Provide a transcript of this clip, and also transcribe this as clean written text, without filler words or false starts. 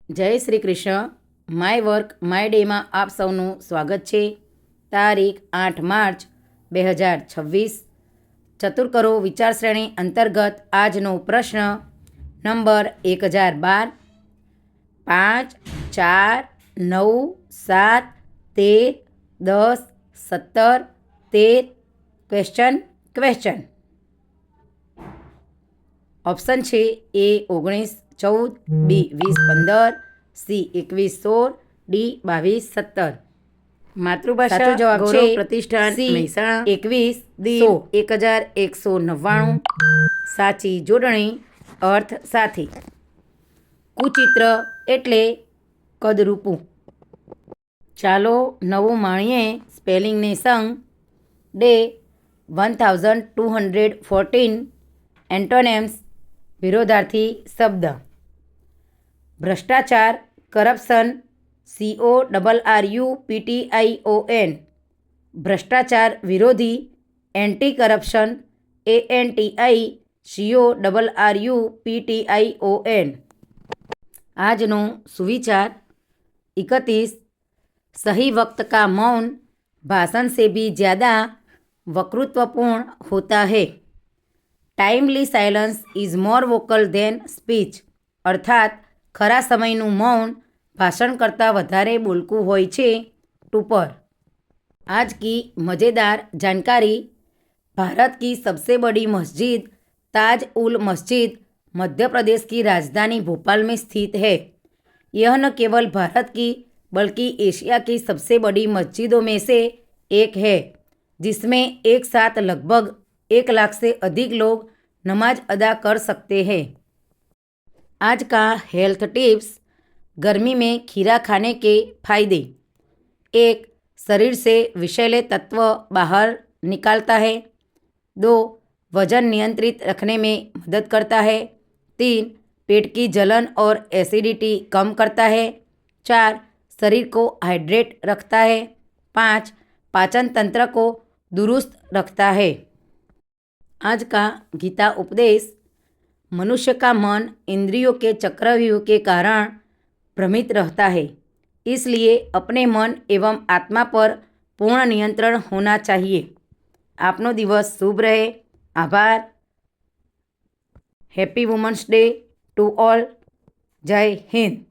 જય Shri Krishna. My work my ડેમાં આપ સૌનું સ્વાગત છે. તારીખ 8 માર્ચ 2026. ચતુર કરો વિચાર શ્રેણી અંતર્ગત આજનો પ્રશ્ન નંબર 1012. 5, 4, 9, 7, 13, 10, 17, 13. ક્વેશ્ચન. ઓપ્શન છે એ 19, 14, બી 20, 15, સી 21, 16, ડી 22, 17. માતૃભાષા સાચો જવાબ ગૌરવ છે પ્રતિષ્ઠાન સી મહેસાણા 21, દિન 1199. સાચી જોડણી અર્થ સાથી. કુચિત્ર એટલે કદરૂપું. ચાલો નવું માણીએ સ્પેલિંગને સંગ. ડે 1214. એન્ટોનેમ્સ વિરોધાર્થી શબ્દ. ભ્રષ્ટાચાર કરપ્શન CORRUPTION. ભ્રષ્ટાચાર વિરોધી એન્ટી કરપ્શન ANTI CORRUPTION. આજનો सुविचार 31. सही वक्त का मौन भाषण से भी ज़्यादा वक्तृत्वपूर्ण होता है. Timely silence is more vocal than speech. अर्थात खरा समयનું મૌન ભાષણ કરતાં વધારે બોલકું હોય છે. टूपर. आज की मज़ेदार जानकारी. भारत की सबसे बड़ी मस्जिद ताज उल मस्जिद मध्य प्रदेश की राजधानी भोपाल में स्थित है. यह न केवल भारत की बल्कि एशिया की सबसे बड़ी मस्जिदों में से एक है, जिसमें एक साथ लगभग 1 लाख से अधिक लोग नमाज अदा कर सकते हैं. आज का हेल्थ टिप्स. गर्मी में खीरा खाने के फायदे. 1. शरीर से विषैले तत्व बाहर निकालता है. 2. वजन नियंत्रित रखने में मदद करता है. 3. पेट की जलन और एसिडिटी कम करता है. 4. शरीर को हाइड्रेट रखता है. 5. पाचन तंत्र को दुरुस्त रखता है. आज का गीता उपदेश. मनुष्य का मन इंद्रियों के चक्रव्यूह के कारण भ्रमित रहता है, इसलिए अपने मन एवं आत्मा पर पूर्ण नियंत्रण होना चाहिए. आपनो दिवस शुभ रहे. आभार. Happy women's day to all. जय हिंद.